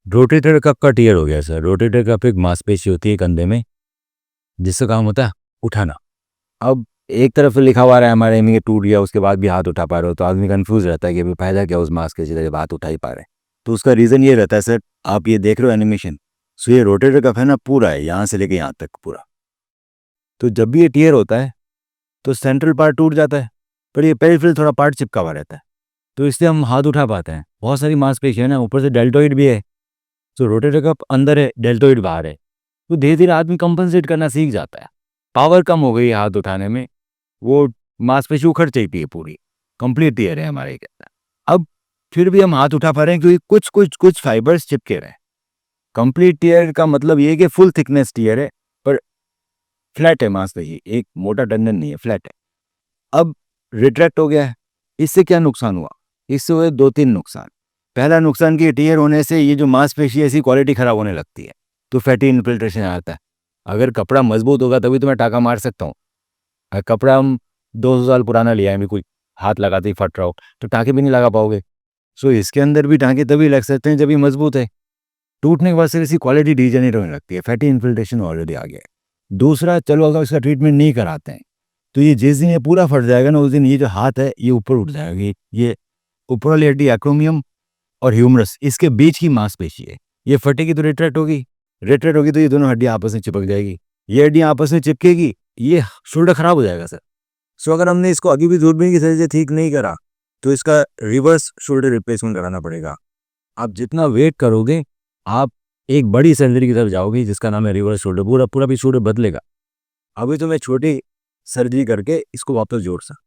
Rotator cup का tier हो गया सर। रोटेटर कप एक मांसपेशी होती है कंधे में, जिसका काम होता है उठाना। अब एक तरफ तो लिखा हुआ है हमारे एमी के टूट गया, उसके बाद भी हाथ उठा पा रहे हो, तो आदमी कंफ्यूज रहता है कि फायदा क्या उस मांसपेशी का जब हाथ उठा ही पा रहे हैं। तो उसका रीज़न ये रहता है सर, आप ये देख रहे हो एनिमेशन, सो ये रोटेटर कप है ना, पूरा है यहाँ से लेके यहाँ तक पूरा। तो जब भी ये टियर होता है तो सेंट्रल पार्ट टूट जाता है, पर ये पेरिफेरल थोड़ा पार्ट चिपका हुआ रहता है, तो इसलिए हम हाथ उठा पाते हैं। बहुत सारी मांसपेशी है ना, ऊपर से डेल्टोइड भी है, तो रोटेटर कप अंदर है, डेल्टोइड बाहर है, तो धीरे धीरे आदमी कंपनसेट करना सीख जाता है। पावर कम हो गई हाथ उठाने में, वो मांसपेशी उखड़ चुकी है पूरी, कंप्लीट टियर है हमारे के अंदर। अब फिर भी हम हाथ उठा पा रहे हैं क्योंकि कुछ कुछ कुछ फाइबर्स चिपके रहे हैं। कंप्लीट टियर का मतलब ये है कि फुल थिकनेस टियर है, पर फ्लैट है मांसपेशी, एक मोटा टेंडन नहीं है, फ्लैट है। अब रिट्रैक्ट हो गया है, इससे क्या नुकसान हुआ? इससे हुए 2-3 नुकसान। पहला नुकसान कि टियर होने से ये जो मांसपेशी ऐसी क्वालिटी खराब होने लगती है, तो फैटी इन्फिल्ट्रेशन आता है। अगर कपड़ा मजबूत होगा तभी तो मैं टाँका मार सकता हूँ। कपड़ा हम 200 साल पुराना लिया है, कोई हाथ लगाते ही फट रहा हो तो टाँके भी नहीं लगा पाओगे। सो इसके अंदर भी टाँके तभी लग सकते हैं जब ये मजबूत है। टूटने के बाद सिर्फ इसकी क्वालिटी डिजेनरेट होने लगती है, फैटी इन्फिल्ट्रेशन ऑलरेडी आ गया है। दूसरा, चलो अगर इसका ट्रीटमेंट नहीं कराते हैं तो ये जिस दिन ये पूरा फट जाएगा ना, उस दिन ये जो हाथ है ये ऊपर उठ जाएगा। ये ऊपर वाली हड्डी एक्रोमियम और ह्यूमरस, इसके बीच की मांसपेशी है, ये फटेगी तो रिट्रैक्ट होगी, रिट्रैक्ट होगी तो ये दोनों हड्डियां आपस में चिपक जाएगी, ये हड्डियां आपस में चिपकेगी, ये शोल्डर खराब हो जाएगा सर। सो अगर हमने इसको अभी भी दूरबीन की तरह से ठीक नहीं करा तो इसका रिवर्स शोल्डर रिप्लेसमेंट कराना पड़ेगा। आप जितना वेट करोगे आप एक बड़ी सर्जरी की तरफ जाओगे जिसका नाम है रिवर्स शोल्डर, पूरा पूरा भी शोल्डर बदलेगा। अभी तो मैं छोटी सर्जरी करके इसको वापस जोड़ सकता।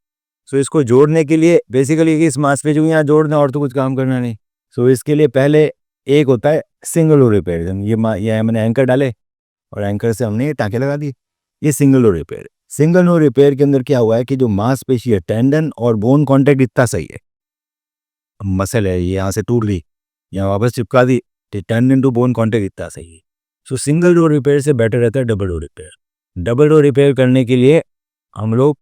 सो इसको जोड़ने के लिए बेसिकली इस मांसपेशी को यहाँ जोड़ना, और तो कुछ काम करना नहीं। सो इसके लिए पहले एक होता है सिंगल लो रिपेयर। ये मैंने एंकर डाले और एंकर से हमने ये टाँके लगा दिए, ये single low repair. Single low repair के अंदर क्या हुआ है कि जो मांसपेशी है, टेंडन और बोन कॉन्टैक्ट इतना सही है, मसल है ये यहाँ से टूट गई, यहाँ वापस चिपका दी, टेंडन टू बोन कॉन्टैक्ट इतना सही है। सो सिंगल रो रिपेयर से बेटर रहता है double row repair. Double row repair करने के लिए हम लोग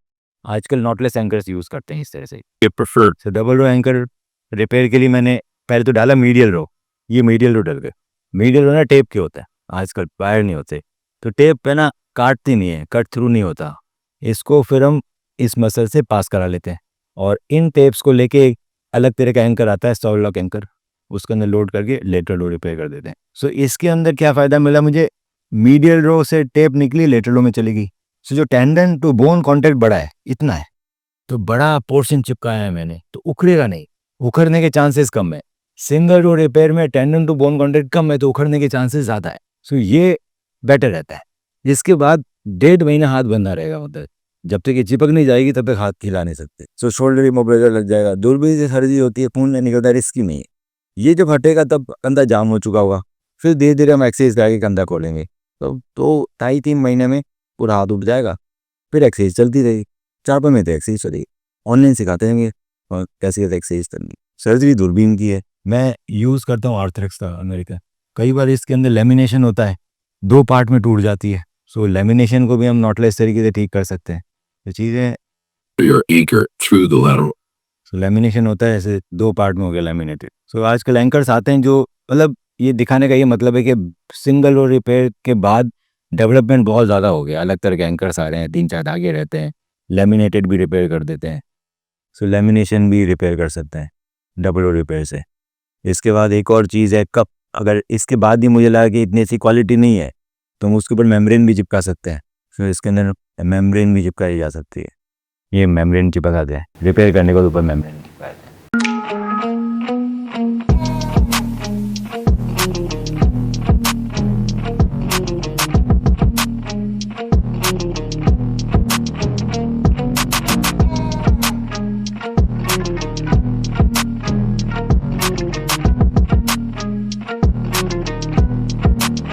आजकल नॉटलेस एंकर्स यूज़ करते हैं इस तरह से, ये preferred. So double row anchor repair के लिए मैंने पहले तो डाला मीडियल रो, ये मीडियल रो डल गए। मीडियल रो ना टेप के होता है, आजकल वायर नहीं होते, तो टेप पे ना काटती नहीं है, कट थ्रू नहीं होता। इसको फिर हम इस मसल से पास करा लेते हैं और इन टेप्स को लेके एक अलग तरह का एंकर आता है, सॉलिड लॉक एंकर, उसके अंदर लोड करके लेटरल रो रिपेयर कर देते हैं। सो इसके अंदर क्या फ़ायदा मिला मुझे, मीडियल रो से टेप निकली, लेटरल रो में चली गई। सो जो टेंडन टू बोन कॉन्टैक्ट बड़ा है, इतना है, तो बड़ा पोर्शन चिपकाया है मैंने, तो उखड़ेगा नहीं, उखड़ने के चांसेस कम है। सिंगल रो रिपेयर में टेंडन टू बोन कॉन्टैक्ट कम है तो उखड़ने के चांसेस ज़्यादा है। सो ये बेटर रहता है। इसके बाद 1.5 महीना हाथ बंधा रहेगा, मतलब जब तक ये चिपक नहीं जाएगी तब तक हाथ हिला नहीं सकते। सो शोल्डर इमोबिलाइजर लग जाएगा, दूरबीन से सर्जरी होती है, खून नहीं निकलता, रिस्की नहीं है। ये जब हटेगा तब कंधा जाम हो चुका होगा, फिर धीरे धीरे हम एक्सरसाइज करके कंधा खोलेंगे, तो 2-2.5-3 महीने में पूरा हाथ उठ जाएगा। फिर एक्सरसाइज चलती रहेगी, 4-5 महीने तक एक्सरसाइज चलेगी, ऑनलाइन सिखाते रहेंगे और कैसे एक्सरसाइज करनी। सर्जरी दूरबीन की है, मैं यूज़ करता हूँ आर्थरेक्स का अमेरिका। कई बार इसके अंदर लेमिनेशन होता है, 2 पार्ट में टूट जाती है, सो लेमिनेशन को भी हम नॉटलेस तरीके से ठीक कर सकते हैं। तो चीज़ें लेमिनेशन होता है, ऐसे 2 पार्ट में हो गया लेमिनेटेड। सो आजकल एंकर्स आते हैं जो, मतलब ये दिखाने का ये मतलब है कि सिंगल रो रिपेयर के बाद डेवलपमेंट बहुत ज़्यादा हो गया, अलग तरह के एंकर्स आ रहे हैं, 3-4 धागे रहते हैं, लेमिनेटेड भी रिपेयर कर देते हैं। सो लेमिनेशन भी रिपेयर कर सकते हैं डबल रो रिपेयर से। इसके बाद एक और चीज़ है कप, अगर इसके बाद भी मुझे लगा कि इतनी सी क्वालिटी नहीं है तो हम उसके ऊपर मेम्ब्रेन भी चिपका सकते हैं। फिर इसके अंदर मेम्ब्रेन भी चिपकाई जा सकती है, ये मेम्ब्रेन चिपका दें रिपेयर करने के ऊपर मेम्ब्रेन।